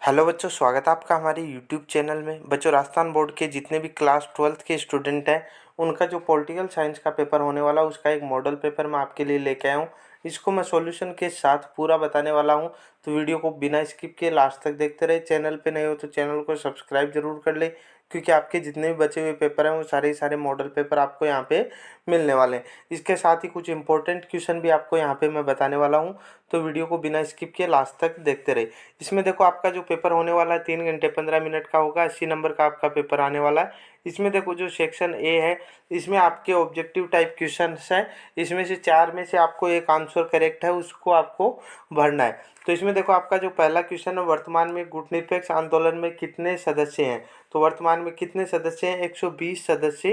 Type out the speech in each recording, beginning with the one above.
Hello बच्चों, स्वागत है आपका हमारे यूट्यूब चैनल में। बच्चों, राजस्थान बोर्ड के जितने भी क्लास 12th के स्टूडेंट हैं उनका जो पॉलिटिकल साइंस का पेपर होने वाला है उसका एक मॉडल पेपर मैं आपके लिए लेके आया हूँ। इसको मैं सॉल्यूशन के साथ पूरा बताने वाला हूँ, तो वीडियो को बिना स्किप किए लास्ट तक देखते रहे। चैनल पे नए हो तो चैनल को सब्सक्राइब जरूर कर ले, क्योंकि आपके जितने भी बचे हुए पेपर हैं वो सारे मॉडल पेपर आपको यहाँ पे मिलने वाले हैं। इसके साथ ही कुछ इंपॉर्टेंट क्वेश्चन भी आपको यहाँ पे मैं बताने वाला हूँ, तो वीडियो को बिना स्किप किए लास्ट तक देखते रहे। इसमें देखो, आपका जो पेपर होने वाला है 3 घंटे 15 मिनट का होगा। 80 नंबर का आपका पेपर आने वाला है। इसमें देखो, जो सेक्शन ए है इसमें आपके ऑब्जेक्टिव टाइप क्वेश्चंस हैं। इसमें से 4 में से आपको एक आंसर करेक्ट है, उसको आपको भरना है। तो इसमें देखो, आपका जो पहला क्वेश्चन है, वर्तमान में गुटनिरपेक्ष आंदोलन में कितने सदस्य हैं। तो वर्तमान में कितने सदस्य हैं? 120 सदस्य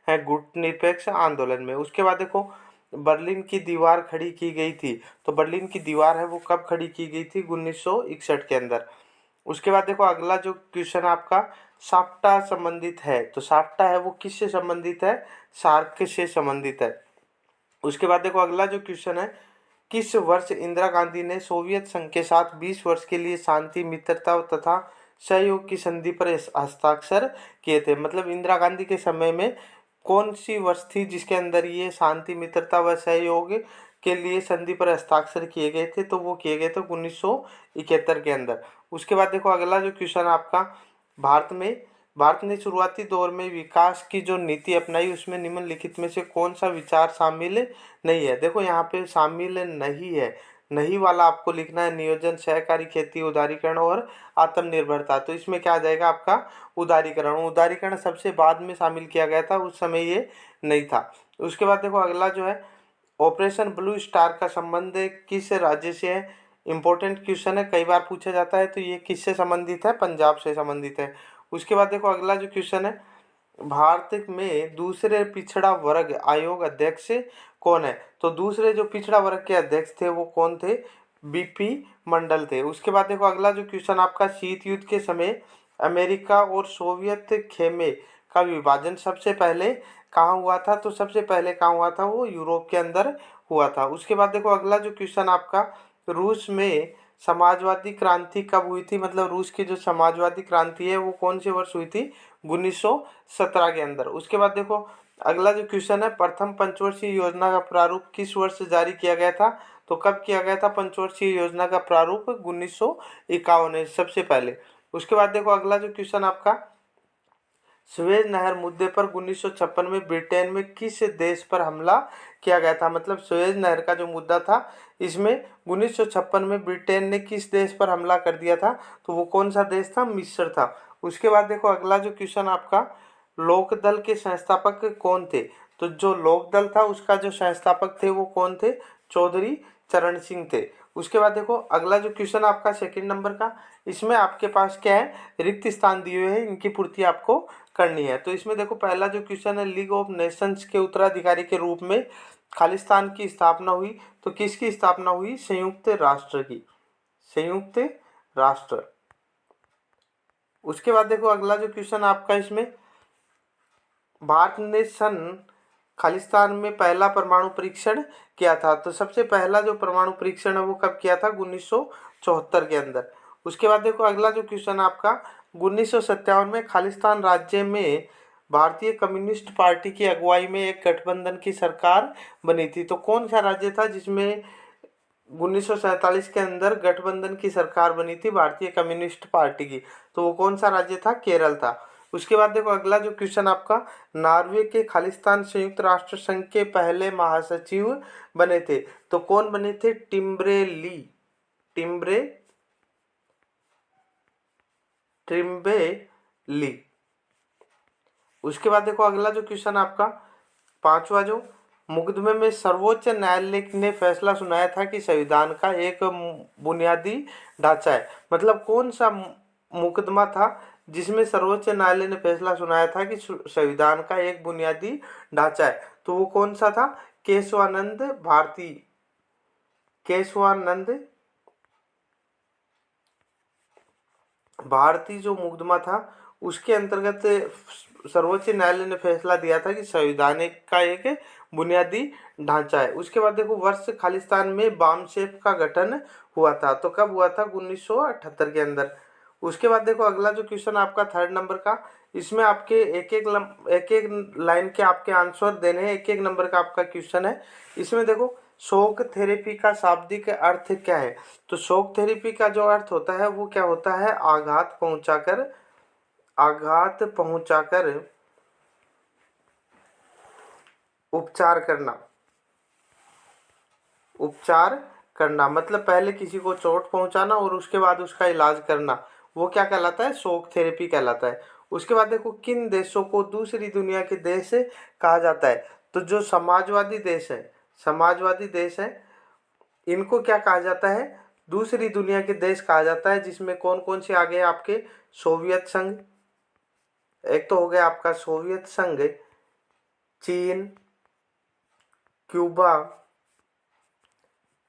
हैं गुटनिरपेक्ष आंदोलन में। उसके बाद देखो, बर्लिन की दीवार खड़ी की गई थी। तो बर्लिन की दीवार है वो कब खड़ी की गई थी? 1961 के अंदर। उसके बाद देखो, अगला जो क्वेश्चन आपका साप्टा संबंधित है। तो साप्टा है वो किससे संबंधित है? सार्क से संबंधित है। उसके बाद देखो, अगला जो क्वेश्चन है, किस वर्ष इंदिरा गांधी ने सोवियत संघ के साथ 20 वर्ष के लिए शांति, मित्रता तथा सहयोग की संधि पर हस्ताक्षर किए थे? मतलब इंदिरा गांधी के समय में कौन सी वर्ष थी जिसके अंदर ये शांति, मित्रता व सहयोग के लिए संधि पर हस्ताक्षर किए गए थे? तो वो किए गए थे 1971 के अंदर। उसके बाद देखो, अगला जो क्वेश्चन आपका, भारत ने शुरुआती दौर में विकास की जो नीति अपनाई उसमें निम्नलिखित में से कौन सा विचार शामिल नहीं है? देखो, यहाँ पे शामिल नहीं है, नहीं वाला आपको लिखना है। नियोजन, सहकारी खेती, उदारीकरण और आत्मनिर्भरता। तो इसमें क्या आ जाएगा आपका? उदारीकरण। उदारीकरण सबसे बाद में शामिल किया गया था, उस समय ये नहीं था। उसके बाद देखो, अगला जो है, ऑपरेशन ब्लू स्टार का संबंध किस राज्य से है? इंपॉर्टेंट क्वेश्चन है, कई बार पूछा जाता है। तो ये किससे संबंधित है? पंजाब से संबंधित है। उसके बाद देखो, अगला जो क्वेश्चन है, भारत में दूसरे पिछड़ा वर्ग आयोग अध्यक्ष कौन है? तो दूसरे जो पिछड़ा वर्ग के अध्यक्ष थे वो कौन थे? बीपी मंडल थे। उसके बाद देखो, अगला जो क्वेश्चन आपका, शीत युद्ध के समय अमेरिका और सोवियत खेमे का विभाजन सबसे पहले कहाँ हुआ था? तो सबसे पहले कहाँ हुआ था? वो यूरोप के अंदर हुआ था। उसके बाद देखो, अगला जो क्वेश्चन आपका, रूस में समाजवादी क्रांति कब हुई थी? मतलब रूस की जो समाजवादी क्रांति है वो कौन से वर्ष हुई थी? 1917 के अंदर। उसके बाद देखो, अगला जो क्वेश्चन है, प्रथम पंचवर्षीय योजना का प्रारूप किस वर्ष जारी किया गया था? तो कब किया गया था पंचवर्षीय योजना का प्रारूप? 1951 सबसे पहले। उसके बाद देखो, अगला जो क्वेश्चन आपका, सुएज नहर मुद्दे पर 1956 में ब्रिटेन में किस देश पर हमला किया गया था? मतलब सुएज नहर का जो मुद्दा था इसमें 1956 में ब्रिटेन ने किस देश पर हमला कर दिया था? तो वो कौन सा देश था? मिस्र था। उसके बाद देखो, अगला जो क्वेश्चन आपका, लोकदल के संस्थापक कौन थे? तो जो लोकदल था उसका जो संस्थापक थे वो कौन थे? चौधरी चरण सिंह थे। उसके बाद देखो, अगला जो क्वेश्चन आपका 2 नंबर का, इसमें आपके पास क्या है? रिक्त स्थान दिए हुए हैं, इनकी पूर्ति आपको करनी है। तो इसमें देखो, पहला जो क्वेश्चन है, लीग ऑफ नेशंस के उत्तराधिकारी के रूप में खालिस्तान की स्थापना हुई। तो किसकी स्थापना हुई? संयुक्त राष्ट्र की, संयुक्त राष्ट्र। उसके बाद देखो, अगला जो क्वेश्चन आपका, इसमें भारत ने सन खालिस्तान में पहला परमाणु परीक्षण किया था। तो सबसे पहला जो परमाणु परीक्षण है वो कब किया था? 1974 के अंदर। उसके बाद देखो, अगला जो क्वेश्चन आपका, 1957 में खालिस्तान राज्य में भारतीय कम्युनिस्ट पार्टी की अगुवाई में एक गठबंधन की सरकार बनी थी। तो कौन सा राज्य था जिसमें 1947 के अंदर गठबंधन की सरकार बनी थी भारतीय कम्युनिस्ट पार्टी की? तो वो कौन सा राज्य था? केरल था। उसके बाद देखो, अगला जो क्वेश्चन आपका, नॉर्वे के खालिस्तान संयुक्त राष्ट्र संघ के पहले महासचिव बने थे। तो कौन बने थे? टिम्ब्रे ली, टिम्ब्रे ट्रिम्बे ली। उसके बाद देखो, अगला जो क्वेश्चन आपका, पांचवा, जो मुकदमे में सर्वोच्च न्यायालय ने फैसला सुनाया था कि संविधान का एक बुनियादी ढांचा है। मतलब कौन सा मुकदमा था जिसमें सर्वोच्च न्यायालय ने फैसला सुनाया था कि संविधान का एक बुनियादी ढांचा है? तो वो कौन सा था? केशवानंद भारती, केशवानंद भारती जो मुकदमा था उसके अंतर्गत सर्वोच्च न्यायालय ने फैसला दिया था कि संविधान का एक बुनियादी ढांचा है। उसके बाद देखो, वर्ष खालिस्तान में बामसेफ का गठन हुआ था। तो कब हुआ था? 1978 के अंदर। उसके बाद देखो अगला जो क्वेश्चन आपका 3rd नंबर का, इसमें आपके एक एक लाइन के आपके आंसर देने हैं, एक एक नंबर का आपका क्वेश्चन है। इसमें देखो शॉक थेरेपी का शाब्दिक अर्थ क्या है। तो शॉक थेरेपी का जो अर्थ होता है वो क्या होता है, आघात पहुंचाकर उपचार करना। उपचार करना मतलब पहले किसी को चोट पहुंचाना और उसके बाद उसका इलाज करना, वो क्या कहलाता है, शॉक थेरेपी कहलाता है। उसके बाद देखो किन देशों को दूसरी दुनिया के देश कहा जाता है। तो जो समाजवादी देश है इनको क्या कहा जाता है, दूसरी दुनिया के देश कहा जाता है। जिसमें कौन कौन से आ गए आपके, सोवियत संघ, एक तो हो गया आपका सोवियत संघ, चीन, क्यूबा,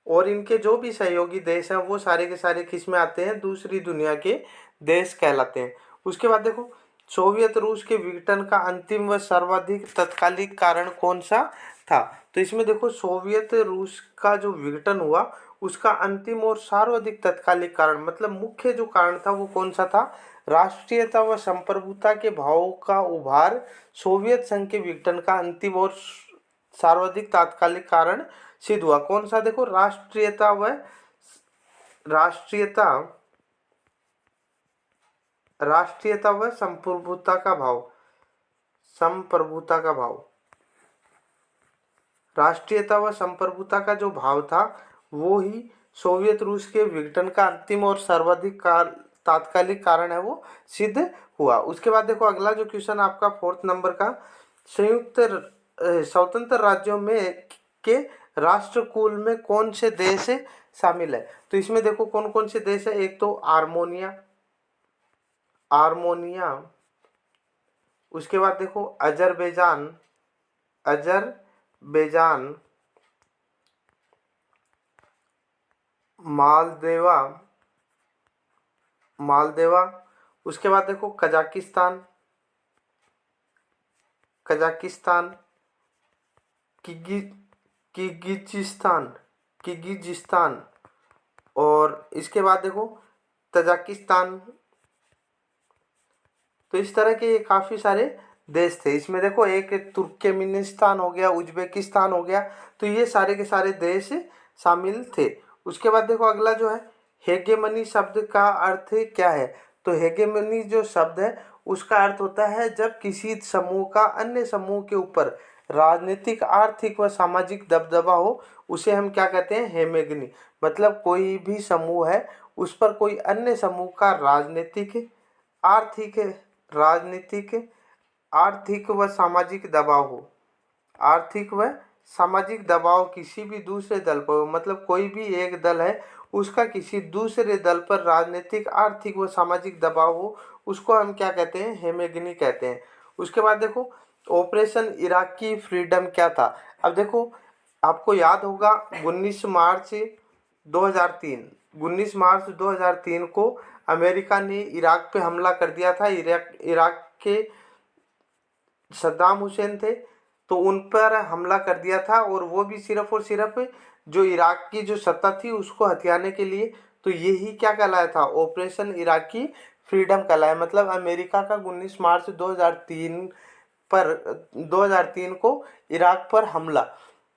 और इनके जो भी सहयोगी देश हैं वो सारे के सारे किस में आते हैं, दूसरी दुनिया के देश कहलाते हैं। उसके बाद देखो सोवियत रूस के विघटन का अंतिम व सर्वाधिक तत्कालिक कारण कौन सा था। तो इसमें देखो सोवियत रूस का जो विघटन हुआ उसका अंतिम और सर्वाधिक तत्कालिक कारण मतलब मुख्य जो कारण था वो कौन सा था, राष्ट्रीयता व संप्रभुता के भावों का उभार सोवियत संघ के विघटन का अंतिम और सर्वाधिक तात्कालिक कारण सिद्ध हुआ। कौन सा, देखो राष्ट्रीयता राष्ट्रीयता व संप्रभुता का भाव, राष्ट्रीयता व संप्रभुता का जो भाव था वो ही सोवियत रूस के विघटन का अंतिम और सर्वाधिक तात्कालिक कारण है वो सिद्ध हुआ। उसके बाद देखो अगला जो क्वेश्चन आपका 4th नंबर का, स्वतंत्र राज्यों में के राष्ट्रकुल में कौन से देश शामिल है। तो इसमें देखो कौन कौन से देश है, एक तो आर्मेनिया, उसके बाद देखो अजरबैजान, मालदेवा, उसके बाद देखो कजाकिस्तान, किर्गिजिस्तान, और इसके बाद देखो तजाकिस्तान। तो इस तरह के काफ़ी सारे देश थे। इसमें देखो एक तुर्कमेनिस्तान हो गया, उज्बेकिस्तान हो गया, तो ये सारे के सारे देश शामिल थे। उसके बाद देखो अगला जो है हेगेमनी शब्द का अर्थ क्या है। तो हेगेमनी जो शब्द है उसका अर्थ होता है जब किसी समूह का अन्य समूह के ऊपर राजनीतिक, आर्थिक व सामाजिक दबदबा हो, उसे हम क्या कहते हैं, हेमेगनी। मतलब कोई भी समूह है उस पर कोई अन्य समूह का आर्थिक राजनीतिक आर्थिक व सामाजिक दबाव हो, आर्थिक व सामाजिक दबाव किसी भी दूसरे दल पर हो, मतलब कोई भी एक दल है उसका किसी दूसरे दल पर राजनीतिक, आर्थिक व सामाजिक दबाव हो, उसको हम क्या कहते हैं, हेमेगनी कहते हैं। उसके बाद देखो ऑपरेशन इराकी फ्रीडम क्या था। अब देखो आपको याद होगा 19 मार्च 2003 को अमेरिका ने इराक पे हमला कर दिया था। इराक के सद्दाम हुसैन थे तो उन पर हमला कर दिया था, और वो भी सिर्फ और सिर्फ जो इराक की जो सत्ता थी उसको हथियाने के लिए। तो यही क्या कहलाया था, ऑपरेशन इराकी फ्रीडम कहलाया। मतलब अमेरिका का 19 मार्च 2003 को इराक पर हमला,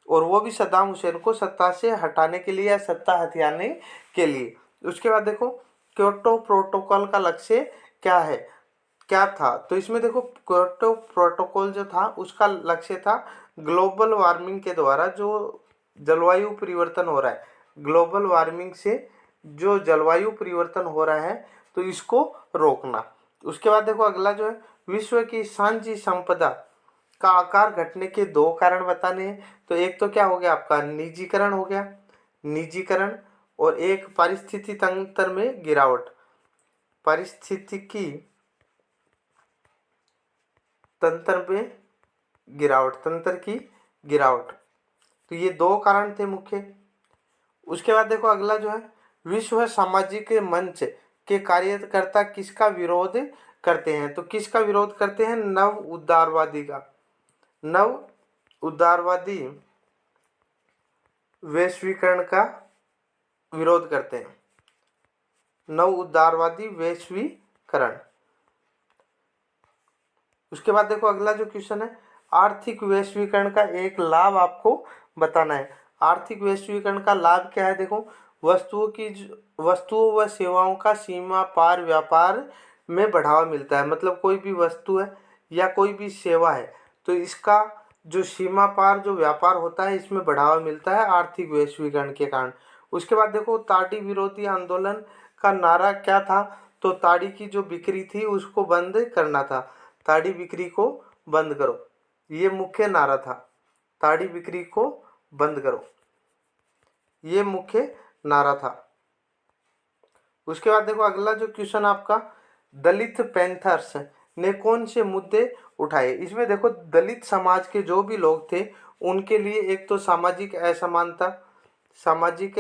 और वो भी सद्दाम हुसैन को सत्ता से हटाने के लिए या सत्ता हथियाने के लिए। उसके बाद देखो क्योटो प्रोटोकॉल का लक्ष्य क्या था। तो इसमें देखो क्योटो प्रोटोकॉल जो था उसका लक्ष्य था ग्लोबल वार्मिंग के द्वारा जो जलवायु परिवर्तन हो रहा है, ग्लोबल वार्मिंग से जो जलवायु परिवर्तन हो रहा है तो इसको रोकना। उसके बाद देखो अगला जो है विश्व की साझी संपदा का आकार घटने के 2 कारण बताने हैं। तो एक तो क्या हो गया आपका निजीकरण हो गया, और एक पारिस्थितिकी तंत्र में गिरावट, पारिस्थितिकी तंत्र की गिरावट। तो ये 2 कारण थे मुख्य। उसके बाद देखो अगला जो है विश्व सामाजिक मंच के कार्यकर्ता किसका विरोध करते हैं। तो किसका विरोध करते हैं, नव उदारवादी वैश्वीकरण का विरोध करते हैं। नव उदारवादी वैश्वीकरण। उसके बाद देखो अगला जो क्वेश्चन है, आर्थिक वैश्वीकरण का एक लाभ आपको बताना है। आर्थिक वैश्वीकरण का लाभ क्या है? देखो, वस्तुओं व सेवाओं का सीमा पार व्यापार में बढ़ावा मिलता है। मतलब कोई भी वस्तु है या कोई भी सेवा है तो इसका जो सीमा पार जो व्यापार होता है इसमें बढ़ावा मिलता है आर्थिक वैश्वीकरण के कारण। उसके बाद देखो, ताड़ी विरोधी आंदोलन का नारा क्या था? तो ताड़ी की जो बिक्री थी उसको बंद करना था। ताड़ी बिक्री को बंद करो, ये मुख्य नारा था। ताड़ी बिक्री को बंद करो, ये मुख्य नारा था। उसके बाद देखो अगला जो क्वेश्चन आपका, दलित पैंथर्स ने कौन से मुद्दे उठाए? इसमें देखो, दलित समाज के जो भी लोग थे उनके लिए एक तो सामाजिक असमानता, जातिगत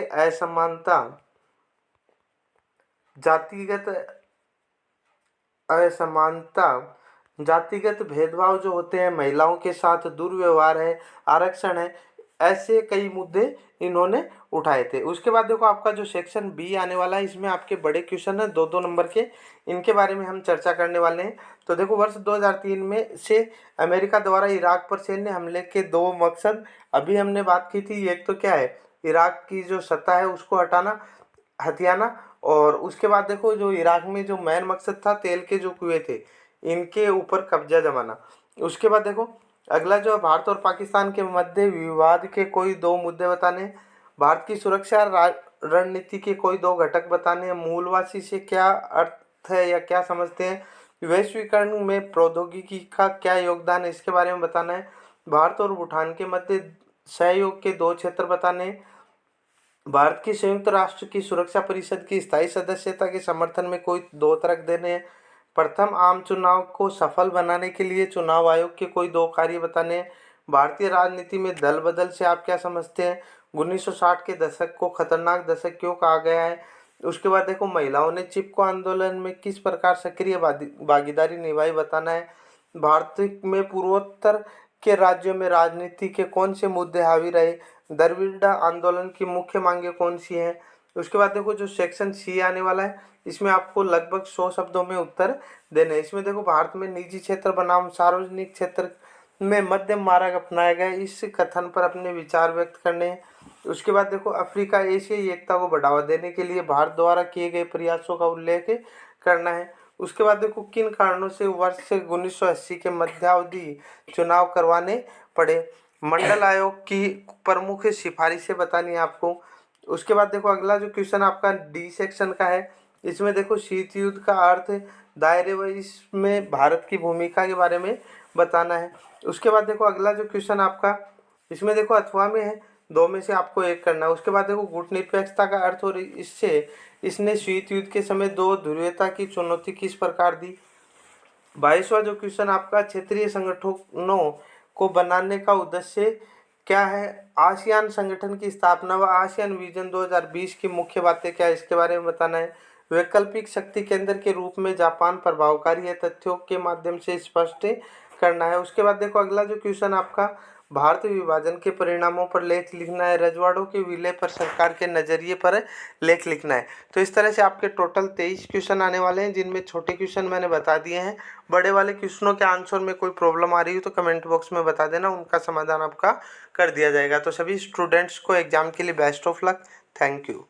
असमानता, जातिगत भेदभाव जो होते हैं, महिलाओं के साथ दुर्व्यवहार है, आरक्षण है, ऐसे कई मुद्दे इन्होंने उठाए थे। उसके बाद देखो आपका जो सेक्शन बी आने वाला है इसमें आपके बड़े क्वेश्चन है 2-2 नंबर के, इनके बारे में हम चर्चा करने वाले हैं। तो देखो, वर्ष 2003 में से अमेरिका द्वारा इराक पर सैन्य हमले के 2 मकसद अभी हमने बात की थी। एक तो क्या है, इराक की जो सत्ता है उसको हथियाना, और उसके बाद देखो जो इराक में जो मेन मकसद था, तेल के जो कुएं थे इनके ऊपर कब्जा जमाना। उसके बाद देखो अगला जो भारत और पाकिस्तान के मध्य विवाद के कोई 2 मुद्दे बताने, भारत की सुरक्षा रणनीति के कोई 2 घटक बताने, मूलवासी से क्या अर्थ है या क्या समझते हैं, वैश्वीकरण में प्रौद्योगिकी का क्या योगदान है इसके बारे में बताना है, भारत और भूटान के मध्य सहयोग के 2 क्षेत्र बताने, भारत की संयुक्त राष्ट्र की सुरक्षा परिषद की स्थायी सदस्यता के समर्थन में कोई 2 तर्क देने हैं, प्रथम आम चुनाव को सफल बनाने के लिए चुनाव आयोग के कोई 2 कार्य बताने हैं, भारतीय राजनीति में दल बदल से आप क्या समझते हैं, 1960 के दशक को खतरनाक दशक क्यों कहा गया है। उसके बाद देखो, महिलाओं ने चिपको आंदोलन में किस प्रकार सक्रिय भागीदारी निभाई बताना है, भारत में पूर्वोत्तर के राज्यों में राजनीति के कौन से मुद्दे हावी रहे, द्रविड़ आंदोलन की मुख्य मांगे कौन सी हैं। उसके बाद देखो जो सेक्शन सी आने वाला है इसमें आपको लगभग 100 शब्दों में उत्तर देने हैं। इसमें देखो, भारत में निजी क्षेत्र बनाम सार्वजनिक क्षेत्र में मध्यम मार्ग अपनाया गया, इस कथन पर अपने विचार व्यक्त करने हैं। उसके बाद देखो, अफ्रीका एशियाई एकता को बढ़ावा देने के लिए भारत द्वारा किए गए प्रयासों का उल्लेख करना है। उसके बाद देखो, किन कारणों से वर्ष 1980 के मध्यावधि चुनाव करवाने पड़े, मंडल आयोग की प्रमुख सिफारिशें बतानी है आपको। उसके बाद देखो अगला जो क्वेश्चन आपका डी सेक्शन का है, इसमें देखो शीत युद्ध का अर्थ, दायरे व इसमें भारत की भूमिका के बारे में बताना है। उसके बाद देखो अगला जो क्वेश्चन आपका, इसमें देखो अथवा में है, 2 में से आपको एक करना है। उसके बाद देखो गुटनिरपेक्षता का अर्थ और इसने शीत युद्ध के समय 2 ध्रुवीयता की चुनौती किस प्रकार दी। 22वां जो क्वेश्चन आपका, क्षेत्रीय संगठनों को बनाने का उद्देश्य क्या है, आसियान संगठन की स्थापना व आसियान विजन 2020 की मुख्य बातें क्या है इसके बारे में बताना है। वैकल्पिक शक्ति केंद्र के रूप में जापान प्रभावकारी है, तथ्यों के माध्यम से स्पष्ट करना है। उसके बाद देखो अगला जो क्वेश्चन आपका, भारत विभाजन के परिणामों पर लेख लिखना है, रजवाड़ों के विलय पर सरकार के नजरिए पर लेख लिखना है। तो इस तरह से आपके टोटल 23 क्वेश्चन आने वाले हैं, जिनमें छोटे क्वेश्चन मैंने बता दिए हैं। बड़े वाले क्वेश्चनों के आंसर में कोई प्रॉब्लम आ रही हो तो कमेंट बॉक्स में बता देना, उनका समाधान आपका कर दिया जाएगा। तो सभी स्टूडेंट्स को एग्जाम के लिए best of luck. Thank you.